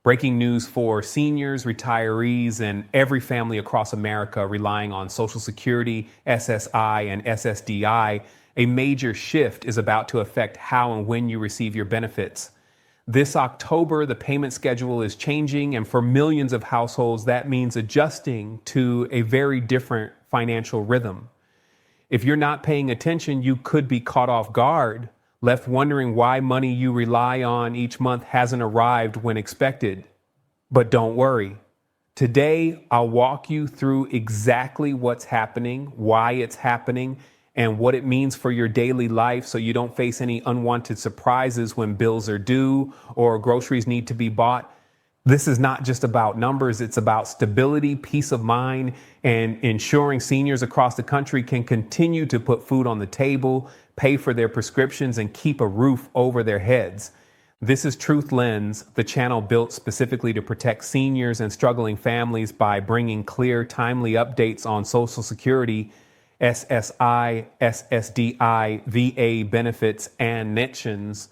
Breaking news for seniors, retirees, and every family across America relying on Social Security, SSI, and SSDI. A major shift is about to affect how and when you receive your benefits. This October, the payment schedule is changing, and for millions of households, that means adjusting to a very different financial rhythm. If you're not paying attention, you could be caught off guard, left wondering why money you rely on each month hasn't arrived when expected. But don't worry. Today, I'll walk you through exactly what's happening, why it's happening, and what it means for your daily life so you don't face any unwanted surprises when bills are due or groceries need to be bought. This is not just about numbers, it's about stability, peace of mind, and ensuring seniors across the country can continue to put food on the table, pay for their prescriptions, and keep a roof over their heads. This is Truth Lens, the channel built specifically to protect seniors and struggling families by bringing clear, timely updates on Social Security, SSI, SSDI, VA benefits, and pensions.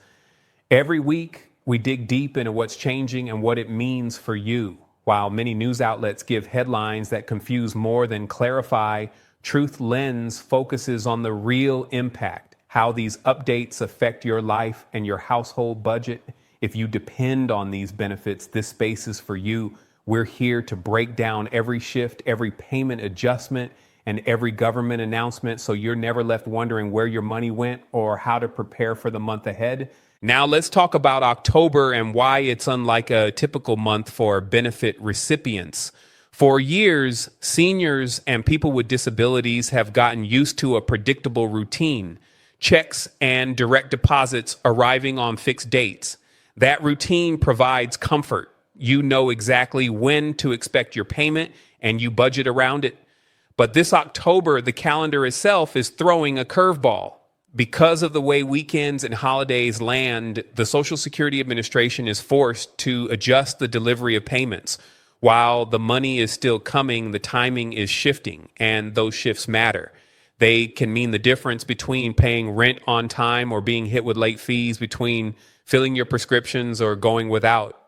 Every week, we dig deep into what's changing and what it means for you. While many news outlets give headlines that confuse more than clarify, Truth Lens focuses on the real impact, how these updates affect your life and your household budget. If you depend on these benefits, this space is for you. We're here to break down every shift, every payment adjustment, and every government announcement so you're never left wondering where your money went or how to prepare for the month ahead. Now let's talk about October and why it's unlike a typical month for benefit recipients. For years, seniors and people with disabilities have gotten used to a predictable routine, checks and direct deposits arriving on fixed dates. That routine provides comfort. You know exactly when to expect your payment and you budget around it. But this October, the calendar itself is throwing a curveball. Because of the way weekends and holidays land, the Social Security Administration is forced to adjust the delivery of payments. While the money is still coming, the timing is shifting, and those shifts matter. They can mean the difference between paying rent on time or being hit with late fees, between filling your prescriptions or going without.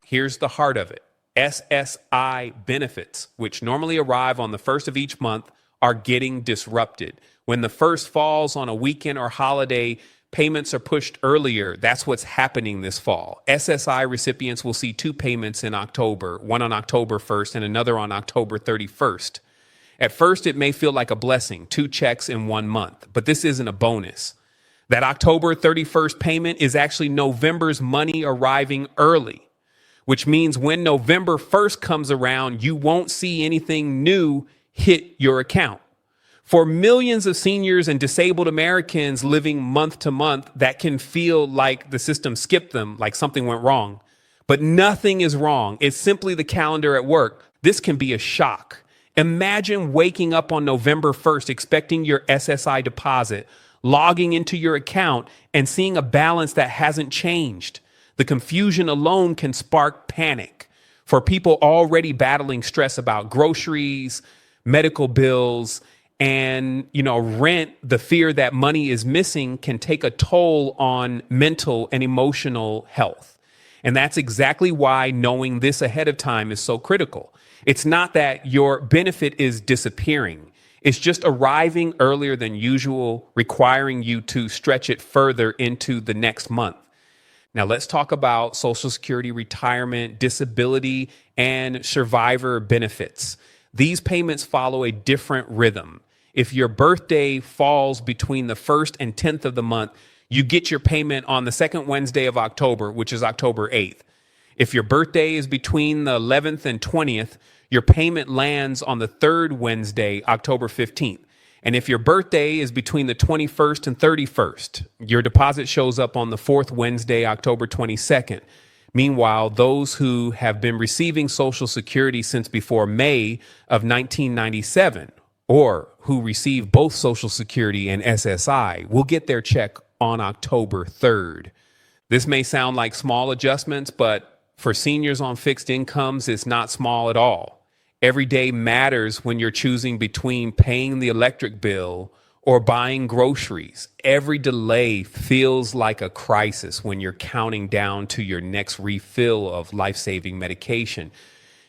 Here's the heart of it. SSI benefits, which normally arrive on the first of each month, are getting disrupted. When the first falls on a weekend or holiday, payments are pushed earlier. That's what's happening this fall. SSI recipients will see two payments in October, one on October 1st and another on October 31st. At first, it may feel like a blessing, two checks in 1 month, but this isn't a bonus. That October 31st payment is actually November's money arriving early, which means when November 1st comes around, you won't see anything new hit your account. For millions of seniors and disabled Americans living month to month, that can feel like the system skipped them, like something went wrong. But nothing is wrong. It's simply the calendar at work. This can be a shock. Imagine waking up on November 1st expecting your SSI deposit, logging into your account, and seeing a balance that hasn't changed. The confusion alone can spark panic. For people already battling stress about groceries, medical bills, and, rent, the fear that money is missing can take a toll on mental and emotional health. And that's exactly why knowing this ahead of time is so critical. It's not that your benefit is disappearing. It's just arriving earlier than usual, requiring you to stretch it further into the next month. Now let's talk about Social Security, retirement, disability, and survivor benefits. These payments follow a different rhythm. If your birthday falls between the 1st and 10th of the month, you get your payment on the second Wednesday of October, which is October 8th. If your birthday is between the 11th and 20th, your payment lands on the third Wednesday, October 15th. And if your birthday is between the 21st and 31st, your deposit shows up on the fourth Wednesday, October 22nd. Meanwhile, those who have been receiving Social Security since before May of 1997, or who receive both Social Security and SSI, will get their check on October 3rd. This may sound like small adjustments, but for seniors on fixed incomes, it's not small at all. Every day matters when you're choosing between paying the electric bill or buying groceries. Every delay feels like a crisis when you're counting down to your next refill of life-saving medication.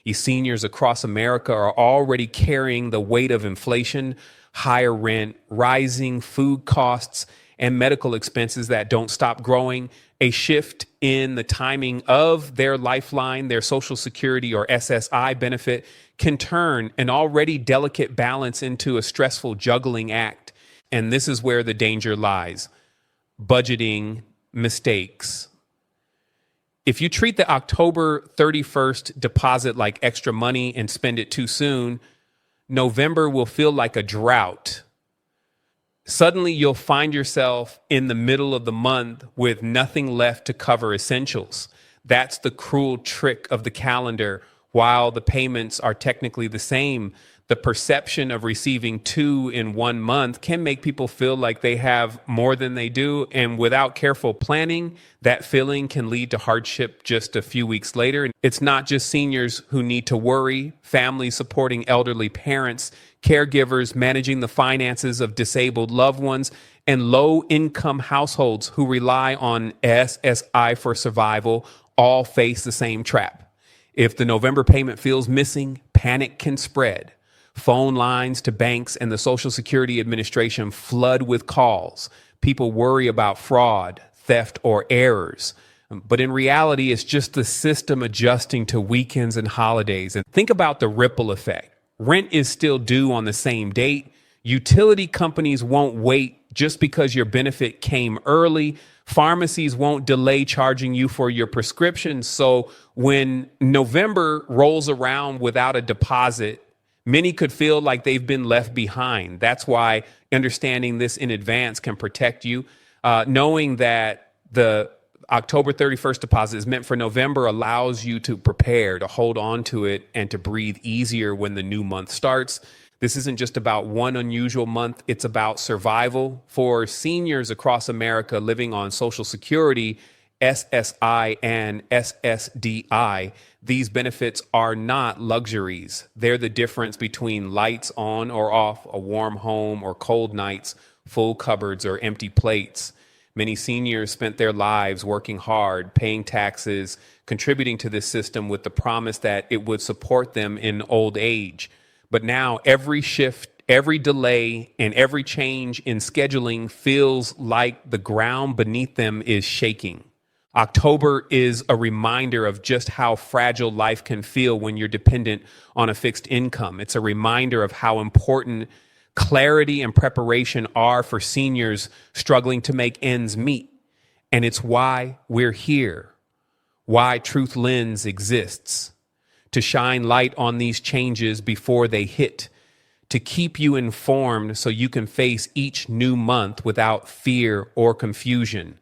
You seniors across America are already carrying the weight of inflation, higher rent, rising food costs, and medical expenses that don't stop growing. A shift in the timing of their lifeline, their Social Security or SSI benefit, can turn an already delicate balance into a stressful juggling act. And this is where the danger lies: budgeting mistakes. If you treat the October 31st deposit like extra money and spend it too soon, November will feel like a drought. Suddenly, you'll find yourself in the middle of the month with nothing left to cover essentials. That's the cruel trick of the calendar. While the payments are technically the same, the perception of receiving two in 1 month can make people feel like they have more than they do. And without careful planning, that feeling can lead to hardship just a few weeks later. It's not just seniors who need to worry. Families supporting elderly parents, caregivers managing the finances of disabled loved ones, and low-income households who rely on SSI for survival all face the same trap. If the November payment feels missing, panic can spread. Phone lines to banks and the Social Security Administration flood with calls. People worry about fraud, theft, or errors. But in reality, it's just the system adjusting to weekends and holidays. And think about the ripple effect. Rent is still due on the same date. Utility companies won't wait just because your benefit came early. Pharmacies won't delay charging you for your prescriptions. So when November rolls around without a deposit, many could feel like they've been left behind. That's why understanding this in advance can protect you. Knowing that the October 31st deposit is meant for November allows you to prepare, to hold on to it, and to breathe easier when the new month starts. This isn't just about one unusual month. It's about survival. For seniors across America living on Social Security, SSI, and SSDI, these benefits are not luxuries. They're the difference between lights on or off, a warm home or cold nights, full cupboards or empty plates. Many seniors spent their lives working hard, paying taxes, contributing to this system with the promise that it would support them in old age. But now every shift, every delay, and every change in scheduling feels like the ground beneath them is shaking. October is a reminder of just how fragile life can feel when you're dependent on a fixed income. It's a reminder of how important clarity and preparation are for seniors struggling to make ends meet. And it's why we're here, why Truth Lens exists, to shine light on these changes before they hit, to keep you informed so you can face each new month without fear or confusion.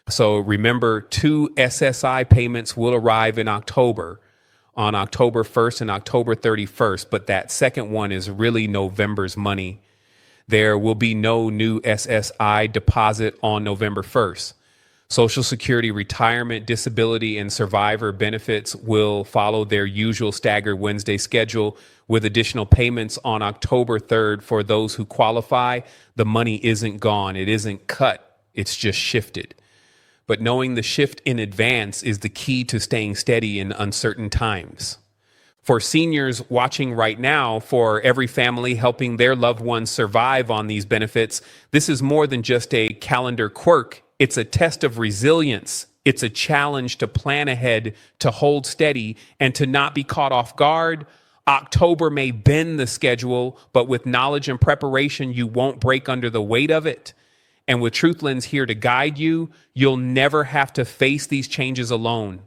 So remember, 2 SSI payments will arrive in October, on October 1st and October 31st, but that second one is really November's money. There will be no new SSI deposit on November 1st. Social Security retirement, disability, and survivor benefits will follow their usual staggered Wednesday schedule with additional payments on October 3rd for those who qualify. The money isn't gone. It isn't cut. It's just shifted. But knowing the shift in advance is the key to staying steady in uncertain times. For seniors watching right now, for every family helping their loved ones survive on these benefits, this is more than just a calendar quirk. It's a test of resilience. It's a challenge to plan ahead, to hold steady, and to not be caught off guard. October may bend the schedule, but with knowledge and preparation, you won't break under the weight of it. And with Truth Lens here to guide you, you'll never have to face these changes alone.